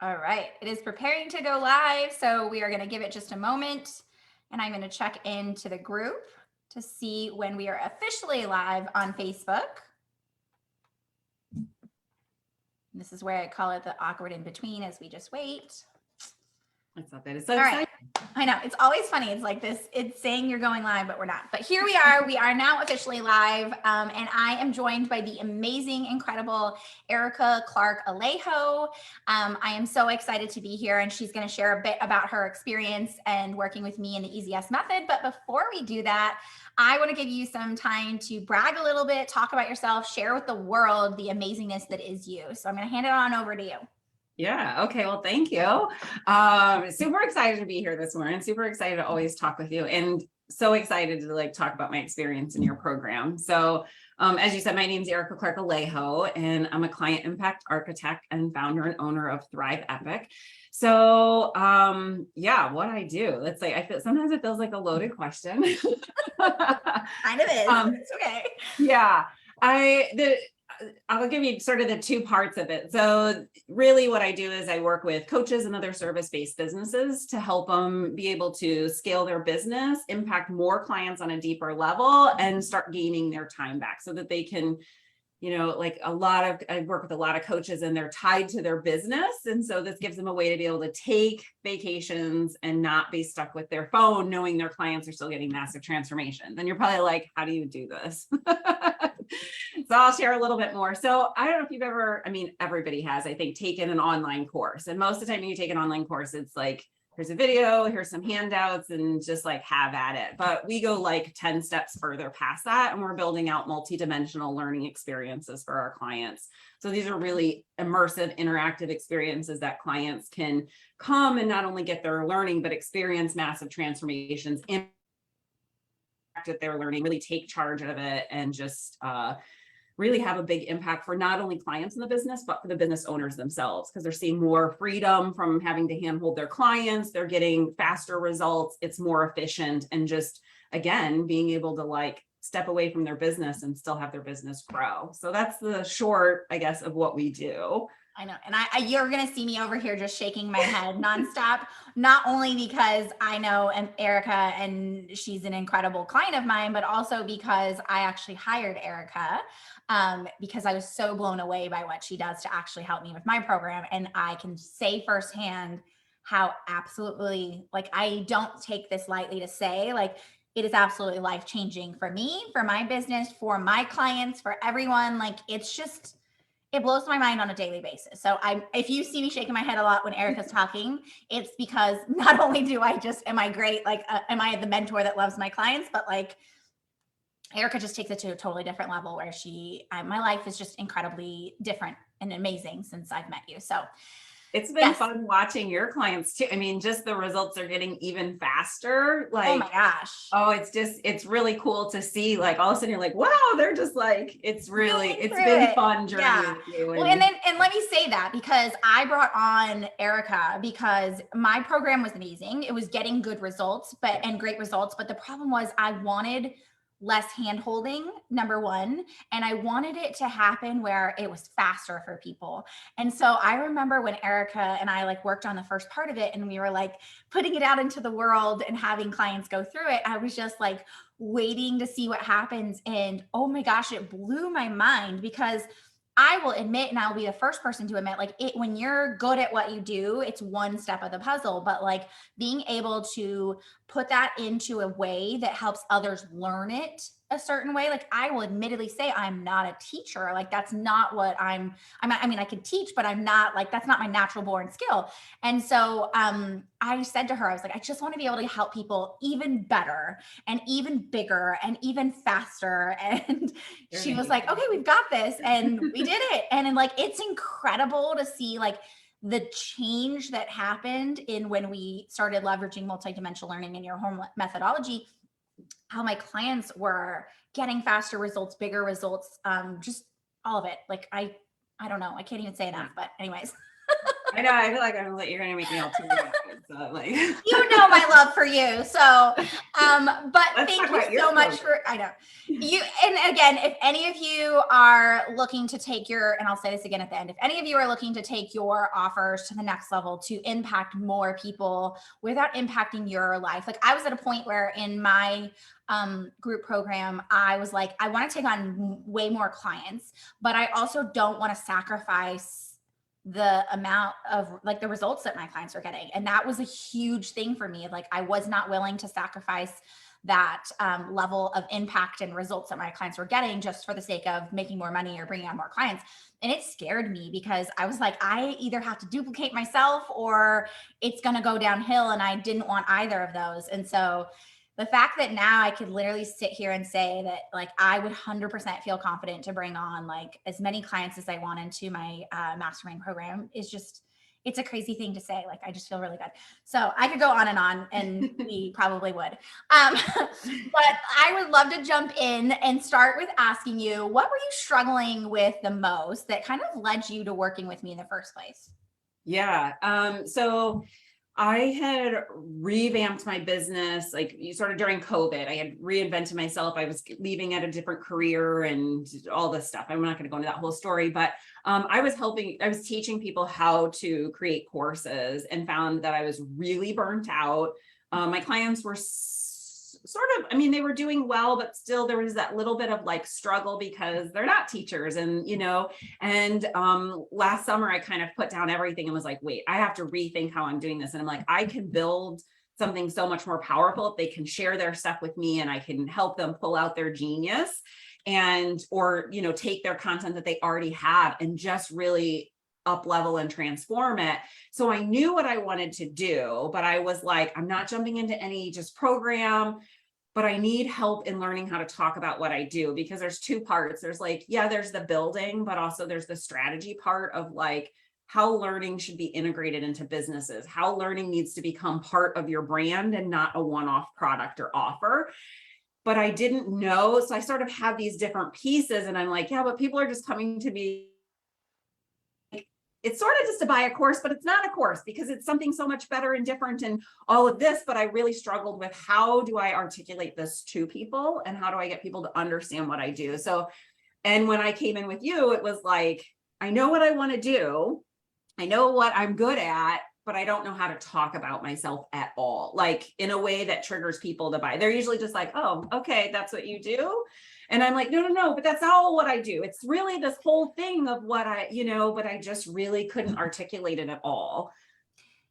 All right, it is preparing to go live, so we are going to give it just a moment, and I'm going to check into the group to see when we are officially live on Facebook. This is where I call it the awkward in between as we just wait. That's not bad. It's so All exciting. right. I know. It's always funny. It's like this. It's saying you're going live, but we're not. But here we are. We are now officially live. And I am joined by the amazing, incredible Arika Clark Alejo. I am so excited to be here. And she's going to share a bit about her experience and working with me in the EasyS method. But before we do that, I want to give you some time to brag a little bit, talk about yourself, share with the world the amazingness that is you. So I'm going to hand it on over to you. Yeah. Okay. Well, thank you. Super excited to be here this morning. Super excited to always talk with you, and so excited to like talk about my experience in your program. So, as you said, my name is Arika Clark Alejo, and I'm a client impact architect and founder and owner of Thrive Epic. So, yeah, what I do, let's say, I feel sometimes it feels like a loaded question. Kind of is. It's okay. Yeah. I'll give you sort of the two parts of it. So really what I do is I work with coaches and other service-based businesses to help them be able to scale their business, impact more clients on a deeper level, and start gaining their time back so that they can, like I work with a lot of coaches and they're tied to their business. And so this gives them a way to be able to take vacations and not be stuck with their phone, knowing their clients are still getting massive transformations. And you're probably like, how do you do this? So I'll share a little bit more. So I don't know if you've ever, everybody has, I think, taken an online course. And most of the time when you take an online course, it's like, here's a video, here's some handouts, and just like have at it. But we go like 10 steps further past that, and we're building out multi-dimensional learning experiences for our clients. So these are really immersive, interactive experiences that clients can come and not only get their learning, but experience massive transformations in that they're learning, really take charge of it, and just really have a big impact for not only clients in the business, but for the business owners themselves, because they're seeing more freedom from having to handhold their clients. They're getting faster results. It's more efficient. And just, again, being able to like step away from their business and still have their business grow. So that's the short, I guess, of what we do. I know. And you're going to see me over here just shaking my head nonstop, not only because I know Arika and she's an incredible client of mine, but also because I actually hired Arika because I was so blown away by what she does to actually help me with my program. And I can say firsthand how absolutely, like, I don't take this lightly to say, like, it is absolutely life-changing for me, for my business, for my clients, for everyone. Like, it's just, it blows my mind on a daily basis. So if you see me shaking my head a lot when Arika's talking, it's because not only am I great, like, am I the mentor that loves my clients, but like Arika just takes it to a totally different level where my life is just incredibly different and amazing since I've met you. So it's been fun watching your clients too. Just the results are getting even faster. Like, oh my gosh. Oh, it's really cool to see, like, all of a sudden you're like, wow, they're just like, it's been fun journey. Yeah. Well, and let me say that because I brought on Arika because my program was amazing. It was getting good results, and great results. But the problem was I wanted less hand holding, number one. And I wanted it to happen where it was faster for people. And so I remember when Arika and I like worked on the first part of it and we were like putting it out into the world and having clients go through it, I was just like waiting to see what happens. And oh my gosh, it blew my mind because I will admit, and I'll be the first person to admit, like, when you're good at what you do, it's one step of the puzzle, but like being able to put that into a way that helps others learn it a certain way. Like, I will admittedly say I'm not a teacher. Like, that's not what I can teach, but I'm not, like, that's not my natural born skill. And so I said to her, I was like, I just want to be able to help people even better and even bigger and even faster. And she was like, okay, we've got this. And we did it. And then, like, it's incredible to see like the change that happened in when we started leveraging multidimensional learning in your home methodology, how my clients were getting faster results, bigger results, just all of it. Like, I don't know. I can't even say enough, but anyways. I know. I feel like you're going to make me all too excited. So I'm like, You know my love for you. So, but let's thank talk you about your so much program. I know you. And again, if any of you are looking to take and I'll say this again at the end, if any of you are looking to take your offers to the next level to impact more people without impacting your life. Like I was at a point where in my group program, I was like, I want to take on way more clients, but I also don't want to sacrifice the amount of like the results that my clients are getting. And that was a huge thing for me. Like I was not willing to sacrifice that level of impact and results that my clients were getting just for the sake of making more money or bringing on more clients. And it scared me because I was like, I either have to duplicate myself or it's going to go downhill. And I didn't want either of those. And so the fact that now I could literally sit here and say that like I would 100% feel confident to bring on like as many clients as I want into my mastermind program is just, it's a crazy thing to say. Like I just feel really good. So I could go on and we probably would. But I would love to jump in and start with asking you, what were you struggling with the most that kind of led you to working with me in the first place? Yeah. So I had revamped my business, like sort of during COVID. I had reinvented myself. I was leaving at a different career and all this stuff. I'm not going to go into that whole story, but I was teaching people how to create courses and found that I was really burnt out. My clients were sort of, I mean, they were doing well, but still there was that little bit of like struggle because they're not teachers and, and last summer I kind of put down everything and was like, wait, I have to rethink how I'm doing this. And I'm like, I can build something so much more powerful if they can share their stuff with me and I can help them pull out their genius or take their content that they already have and just really up level and transform it. So I knew what I wanted to do, but I was like, I'm not jumping into any just program, but I need help in learning how to talk about what I do because there's two parts. There's like, yeah, there's the building, but also there's the strategy part of like how learning should be integrated into businesses, how learning needs to become part of your brand and not a one-off product or offer. But I didn't know. So I sort of had these different pieces and I'm like, yeah, but people are just coming to me. It's sort of just to buy a course, but it's not a course because it's something so much better and different and all of this. But I really struggled with how do I articulate this to people and how do I get people to understand what I do? So, and when I came in with you, it was like, I know what I want to do. I know what I'm good at, but I don't know how to talk about myself at all, like in a way that triggers people to buy. They're usually just like, oh, okay, that's what you do. And I'm like, no, but that's all what I do. It's really this whole thing of what but I just really couldn't articulate it at all.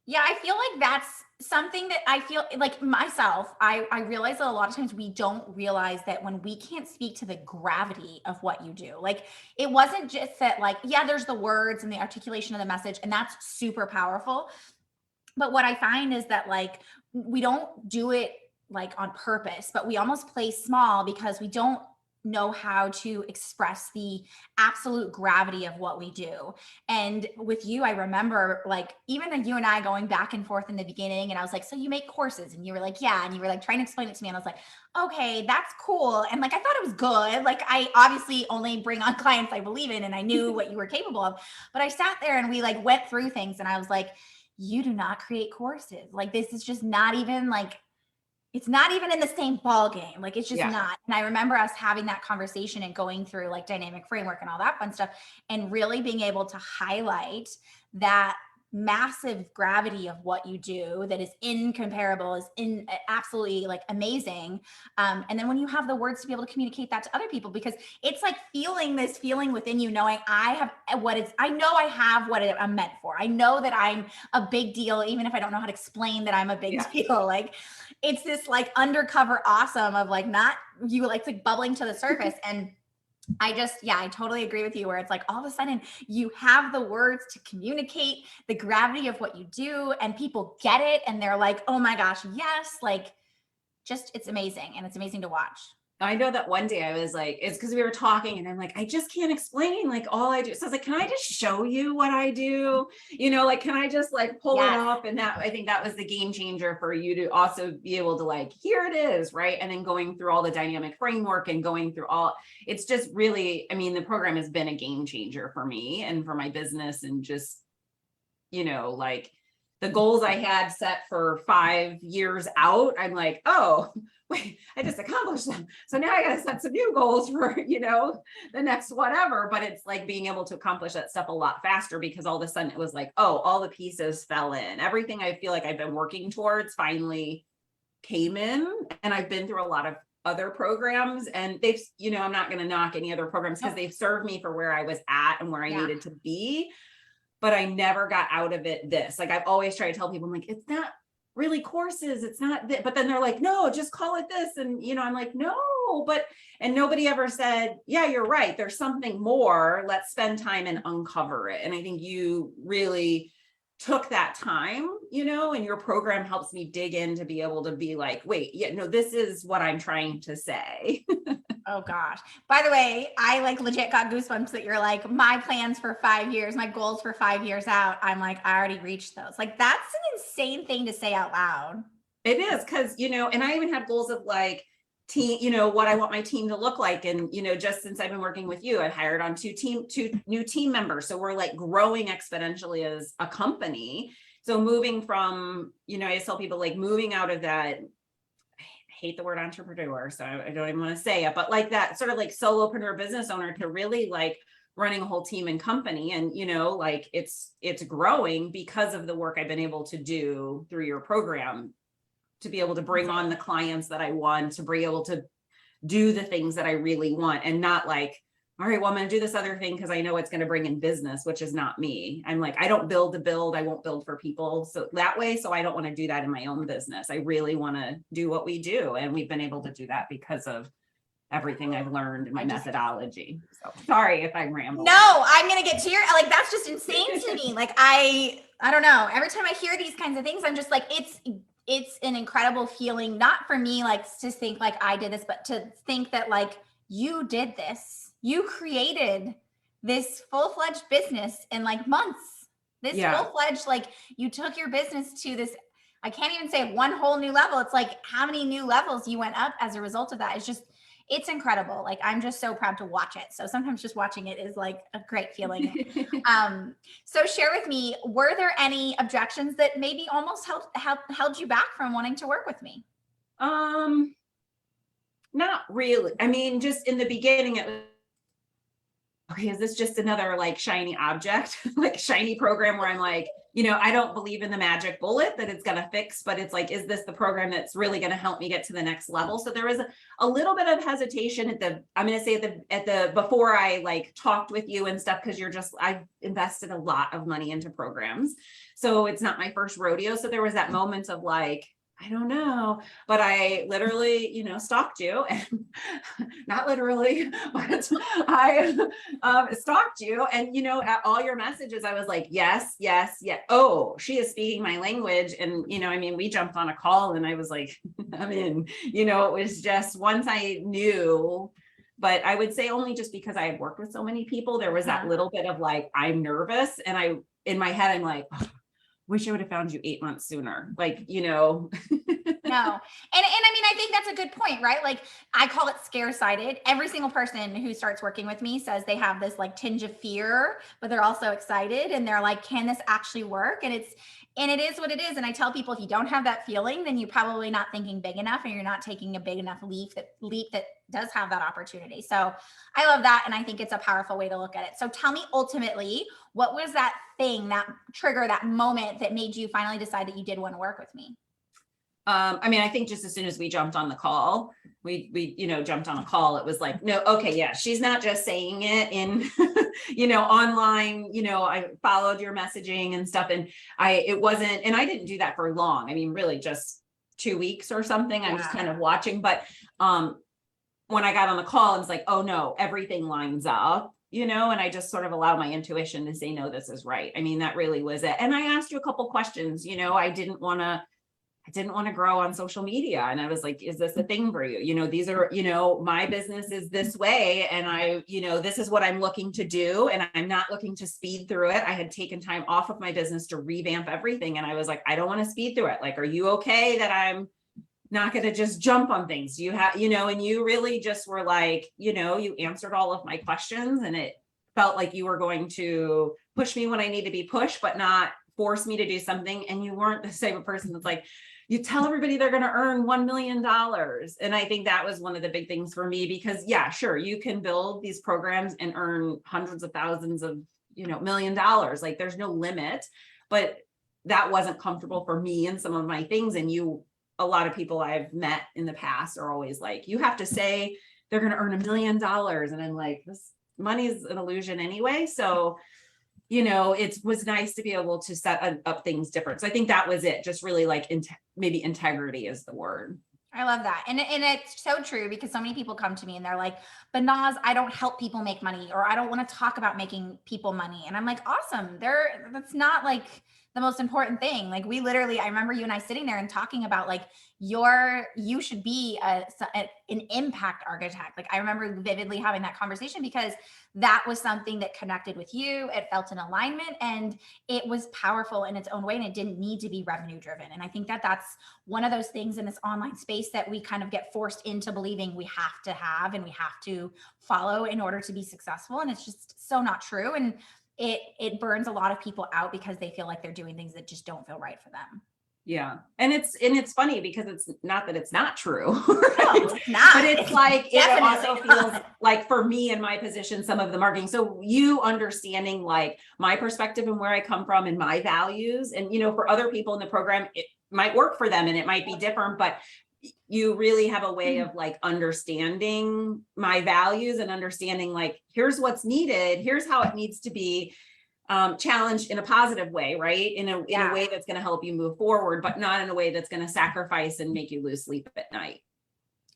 Yeah, I feel like that's something that I feel like myself, I realize that a lot of times we don't realize that when we can't speak to the gravity of what you do, like it wasn't just that like, yeah, there's the words and the articulation of the message, and that's super powerful. But what I find is that like we don't do it like on purpose, but we almost play small because we don't know how to express the absolute gravity of what we do. And with you, I remember like even you and I going back and forth in the beginning, and I was like, so you make courses? And you were like, yeah. And you were like trying to explain it to me. And I was like, okay, that's cool. And like I thought it was good. Like I obviously only bring on clients I believe in, and I knew what you were capable of. But I sat there and we like went through things, and I was like, you do not create courses. Like this is just not even like, it's not even in the same ball game. Like it's just not. And I remember us having that conversation and going through like dynamic framework and all that fun stuff and really being able to highlight that massive gravity of what you do that is incomparable, is in absolutely like amazing. And then when you have the words to be able to communicate that to other people, because it's like feeling this feeling within you, knowing I have I know I have what I'm meant for. I know that I'm a big deal, even if I don't know how to explain that I'm a big deal. Like it's this like undercover awesome of like not you like it's like bubbling to the surface. And I totally agree with you where it's like all of a sudden you have the words to communicate the gravity of what you do and people get it and they're like, oh my gosh, yes, like just it's amazing and it's amazing to watch. I know that one day I was like, it's because we were talking and I'm like, I just can't explain like all I do. So I was like, can I just show you what I do? Like, can I just like pull it up? And that, I think that was the game changer for you to also be able to like, here it is. Right. And then going through all the dynamic framework and going through it's just really, I mean, the program has been a game changer for me and for my business and just like the goals I had set for 5 years out, I'm like, oh, wait, I just accomplished them. So now I got to set some new goals for, the next whatever. But it's like being able to accomplish that stuff a lot faster because all of a sudden it was like, oh, all the pieces fell in. Everything I feel like I've been working towards finally came in. And I've been through a lot of other programs and they've, I'm not going to knock any other programs because they've served me for where I was at and where I needed to be. But I never got out of it this. Like I've always tried to tell people, I'm like, it's not really courses. It's not that. But then they're like, no, just call it this. And, I'm like, no, and nobody ever said, yeah, you're right. There's something more. Let's spend time and uncover it. And I think you really took that time, and your program helps me dig in to be able to be like, wait, yeah, no, this is what I'm trying to say. Oh gosh. By the way, I like legit got goosebumps that you're like, my plans for 5 years, my goals for 5 years out. I'm like, I already reached those. Like, that's an insane thing to say out loud. It is. Cause, and I even have goals of like team, what I want my team to look like. And, just since I've been working with you, I've hired on two new team members. So we're like growing exponentially as a company. So moving from, I just tell people like moving out of that, hate the word entrepreneur, so I don't even want to say it, but like that sort of like solopreneur business owner to really like running a whole team and company. And, like it's growing because of the work I've been able to do through your program to be able to bring on the clients that I want, to be able to do the things that I really want and not like, all right, well, I'm going to do this other thing because I know it's going to bring in business, which is not me. I'm like, I don't build to build. I won't build for people. So that way, so I don't want to do that in my own business. I really want to do what we do. And we've been able to do that because of everything I've learned in my methodology. So sorry if I'm rambling. No, I'm going to get like, that's just insane to me. Like, I don't know. Every time I hear these kinds of things, I'm just like, it's an incredible feeling, not for me, like to think like I did this, but to think that like you did this. You created this full-fledged business in like months. Full-fledged, like you took your business to this, I can't even say one whole new level. It's like how many new levels you went up as a result of that. It's incredible. Like I'm just so proud to watch it. So sometimes just watching it is like a great feeling. So share with me, were there any objections that maybe almost held you back from wanting to work with me? Not really. I mean, just in the beginning, it was, okay, is this just another like shiny object, like shiny program where I'm like, I don't believe in the magic bullet that it's going to fix, but it's like, is this the program that's really going to help me get to the next level? So there was a little bit of hesitation I'm going to say before I like talked with you and stuff, because I've invested a lot of money into programs. So it's not my first rodeo. So there was that moment of like, I don't know, but I literally, stalked you, and not literally, but I stalked you, and at all your messages, I was like, yes, yes, yeah. Oh, she is speaking my language, and we jumped on a call, and I was like, I'm in. It was just once I knew. But I would say only just because I had worked with so many people, there was that little bit of like, I'm nervous, and in my head, I'm like, oh, wish I would have found you 8 months sooner. Like, No. And I mean, I think that's a good point, right? Like I call it scare-sighted. Every single person who starts working with me says they have this like tinge of fear, but they're also excited and they're like, can this actually work? And it is what it is. And I tell people, if you don't have that feeling, then you're probably not thinking big enough and you're not taking a big enough leap that does have that opportunity. So I love that. And I think it's a powerful way to look at it. So tell me ultimately, what was that thing, that trigger, that moment that made you finally decide that you did want to work with me? I think just as soon as we jumped on the call, we jumped on a call, it was like, no, okay, yeah, she's not just saying it in, online, I followed your messaging and stuff, and it wasn't, and I didn't do that for long. I mean, really just 2 weeks or something. I'm just kind of watching, but, when I got on the call, I was like, oh no, everything lines up, and I just sort of allowed my intuition to say, no, this is right. I mean, that really was it. And I asked you a couple questions, I didn't want to grow on social media. And I was like, is this a thing for you? These are, my business is this way. And this is what I'm looking to do. And I'm not looking to speed through it. I had taken time off of my business to revamp everything. And I was like, I don't want to speed through it. Like, are you okay that I'm not going to just jump on things? You have, and you really just were like, you answered all of my questions, and it felt like you were going to push me when I need to be pushed, but not force me to do something, and you weren't the type of person that's like, you tell everybody they're going to earn $1 million. And I think that was one of the big things for me, because yeah, sure, you can build these programs and earn hundreds of thousands of, $1 million. Like there's no limit, but that wasn't comfortable for me and some of my things. And a lot of people I've met in the past are always like, you have to say they're going to earn $1 million. And I'm like, this money is an illusion anyway. So it was nice to be able to set up things different. So I think that was it. Just really like maybe integrity is the word. I love that. And it's so true, because so many people come to me and they're like, but Naz, I don't help people make money, or I don't want to talk about making people money. And I'm like, awesome. That's not like the most important thing. Like I remember you and I sitting there and talking about like you should be an impact architect. Like I remember vividly having that conversation, because that was something that connected with you. It felt in alignment, and it was powerful in its own way, and it didn't need to be revenue driven. And I think that that's one of those things in this online space that we kind of get forced into believing we have to have and we have to follow in order to be successful. And it's just so not true. And it burns a lot of people out because they feel like they're doing things that just don't feel right for them. Yeah. And it's funny, because it's not that it's not true, No, it's not. But it's like, it also feels not. like for me in my position, some of the marketing. So you understanding like my perspective and where I come from and my values, and, for other people in the program, it might work for them and it might be different, but you really have a way of like understanding my values and understanding like, here's what's needed. Here's how it needs to be challenged in a positive way, right? In a way that's going to help you move forward, but not in a way that's going to sacrifice and make you lose sleep at night.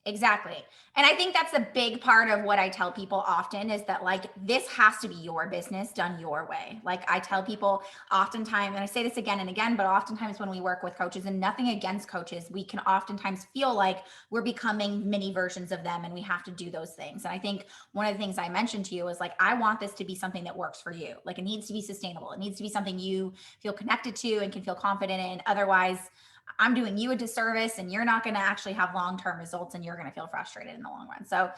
Exactly. And I think that's a big part of what I tell people often, is that like, this has to be your business done your way. Like I tell people oftentimes, and I say this again and again, but oftentimes when we work with coaches, and nothing against coaches, we can oftentimes feel like we're becoming mini versions of them and we have to do those things. And I think one of the things I mentioned to you is like, I want this to be something that works for you. Like it needs to be sustainable. It needs to be something you feel connected to and can feel confident in. Otherwise, I'm doing you a disservice, and you're not going to actually have long-term results, and you're going to feel frustrated in the long run. So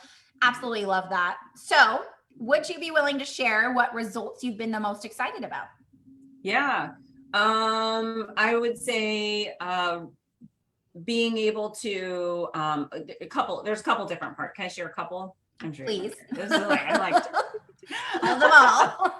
absolutely love that. So would you be willing to share what results you've been the most excited about? Yeah. I would say, being able to, there's a couple different parts. Can I share a couple? I'm sure. Please. This is like, I like to. Love them all.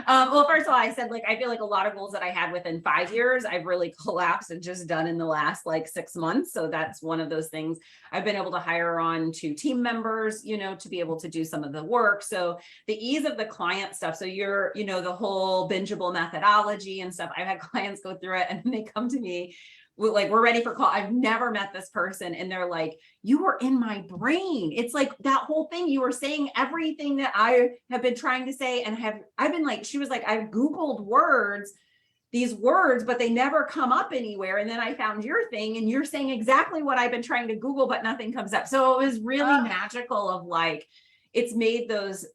Well, first of all, I said, like, I feel like a lot of goals that I had within 5 years, I've really collapsed and just done in the last like 6 months. So that's one of those things. I've been able to hire on 2 team members, to be able to do some of the work. So the ease of the client stuff. So you're, the whole bingeable methodology and stuff. I've had clients go through it and they come to me like, we're ready for call. I've never met this person. And they're like, you were in my brain. It's like that whole thing. You were saying everything that I have been trying to say. And I've been like, she was like, I've Googled these words, but they never come up anywhere. And then I found your thing and you're saying exactly what I've been trying to Google, but nothing comes up. So it was really magical of like, it's made those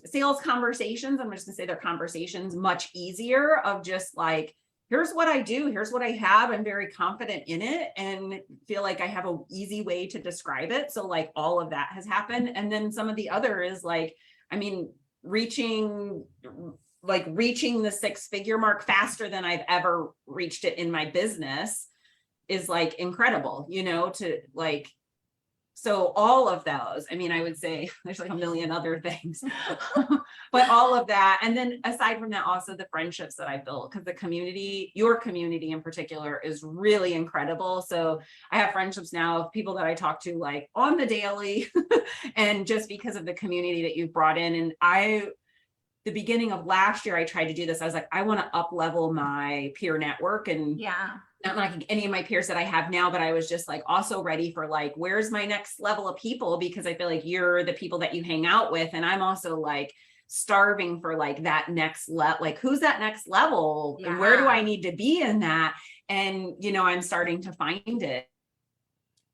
sales conversations, I'm just gonna say they're conversations, much easier of just like, here's what I do, here's what I have. I'm very confident in it and feel like I have an easy way to describe it. So like all of that has happened. And then some of the other is like, I mean, reaching the 6-figure mark faster than I've ever reached it in my business is like incredible, to like, so all of those, I mean, I would say there's like a million other things, but all of that. And then aside from that, also the friendships that I built, because the community, your community in particular, is really incredible. So I have friendships now of people that I talk to like on the daily and just because of the community that you've brought in. And the beginning of last year, I tried to do this. I was like, I want to up level my peer network, and not like any of my peers that I have now, but I was just like also ready for like, where's my next level of people? Because I feel like you're the people that you hang out with. And I'm also like starving for like that next level, like who's that next level and where do I need to be in that? And, I'm starting to find it.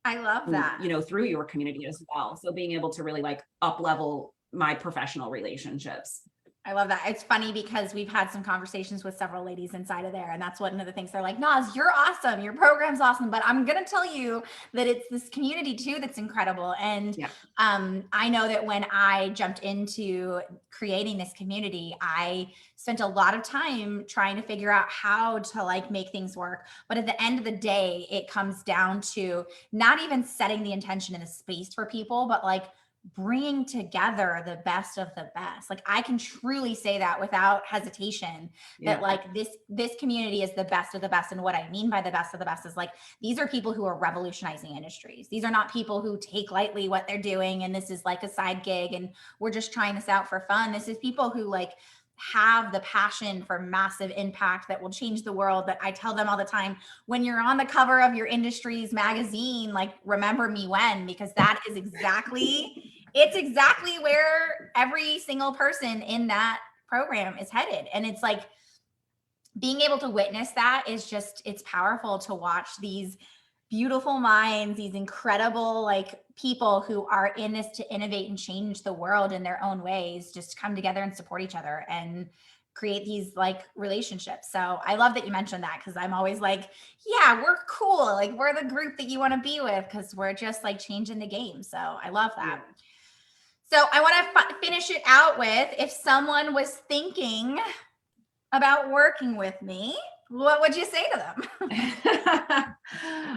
I love that. Through your community as well. So being able to really like up level my professional relationships. I love that. It's funny because we've had some conversations with several ladies inside of there. And that's one of the things they're like, Naz, you're awesome. Your program's awesome. But I'm going to tell you that it's this community too that's incredible. And Yeah. I know that when I jumped into creating this community, I spent a lot of time trying to figure out how to like make things work. But at the end of the day, it comes down to not even setting the intention in the space for people, but like bringing together the best of the best. Like I can truly say that without hesitation that Yeah. like this community is the best of the best. And what I mean by the best of the best is like these are people who are revolutionizing industries. These are not people who take lightly what they're doing and this is like a side gig and we're just trying this out for fun. This is people who like have the passion for massive impact that will change the world. That I tell them all the time, when you're on the cover of your industry's magazine, like remember me when, because that is it's exactly where every single person in that program is headed. And it's like being able to witness that is just, it's powerful to watch these beautiful minds, these incredible like people who are in this to innovate and change the world in their own ways, just come together and support each other and create these like relationships. So I love that you mentioned that because I'm always like, yeah, we're cool. Like we're the group that you want to be with because we're just like changing the game. So I love that. Yeah. So I want to finish it out with, if someone was thinking about working with me, what would you say to them?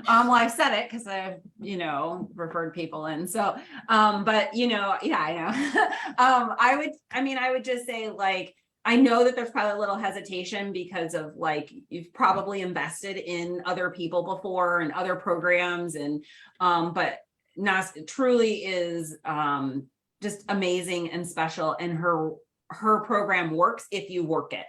Well, I've said it because I've, referred people in. So, but yeah, I know. I would just say like, I know that there's probably a little hesitation because of like, you've probably invested in other people before and other programs but Nas truly is, just amazing and special, and her program works if you work it.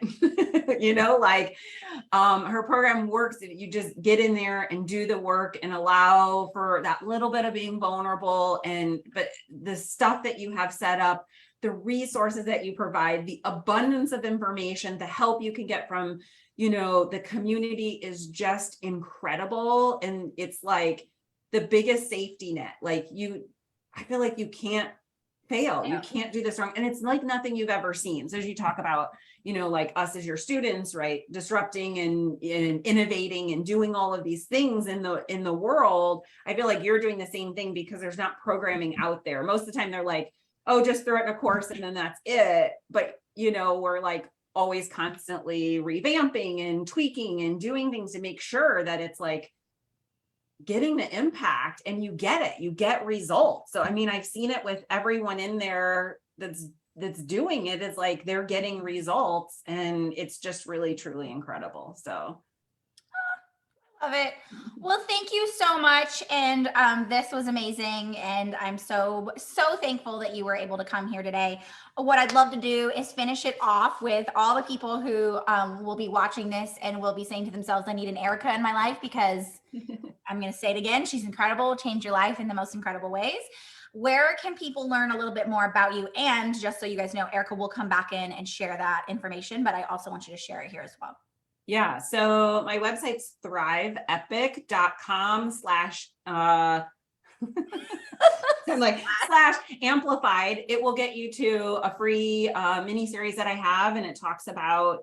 Her program works if you just get in there and do the work and allow for that little bit of being vulnerable. But the stuff that you have set up, the resources that you provide, the abundance of information, the help you can get from the community is just incredible. And it's like the biggest safety net. I feel like you can't fail. You can't do this wrong. And it's like nothing you've ever seen. So as you talk about, like us as your students, right, disrupting and innovating and doing all of these things in the world, I feel like you're doing the same thing because there's not programming out there. Most of the time they're like, oh, just throw it in a course and then that's it. But, we're like always constantly revamping and tweaking and doing things to make sure that it's like getting the impact and you get results. So, I've seen it with everyone in there that's doing it. It's like they're getting results and it's just really, truly incredible. So. Love it. Well, thank you so much. And this was amazing. And I'm so thankful that you were able to come here today. What I'd love to do is finish it off with all the people who will be watching this and will be saying to themselves, I need an Arika in my life, because I'm going to say it again. She's incredible. Change your life in the most incredible ways. Where can people learn a little bit more about you? And just so you guys know, Arika will come back in and share that information, but I also want you to share it here as well. Yeah. So my website's thriveepic.com / amplified. It will get you to a free mini series that I have. And it talks about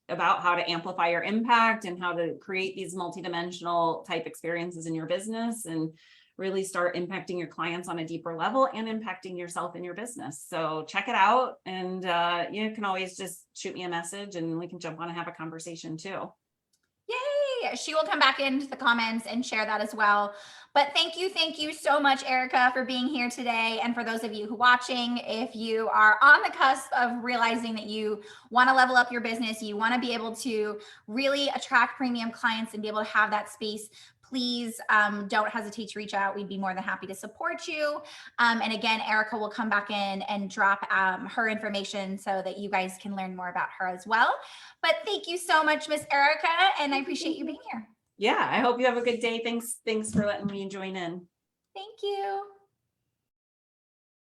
how to amplify your impact and how to create these multidimensional type experiences in your business and really start impacting your clients on a deeper level and impacting yourself in your business. So check it out. And you can always just shoot me a message and we can jump on and have a conversation too. Yay! She will come back into the comments and share that as well. But thank you so much, Arika, for being here today. And for those of you who are watching, if you are on the cusp of realizing that you want to level up your business, you want to be able to really attract premium clients and be able to have that space, please don't hesitate to reach out. We'd be more than happy to support you. And again, Arika will come back in and drop her information so that you guys can learn more about her as well. But thank you so much, Miss Arika, and I appreciate you being here. Yeah, I hope you have a good day. Thanks for letting me join in. Thank you.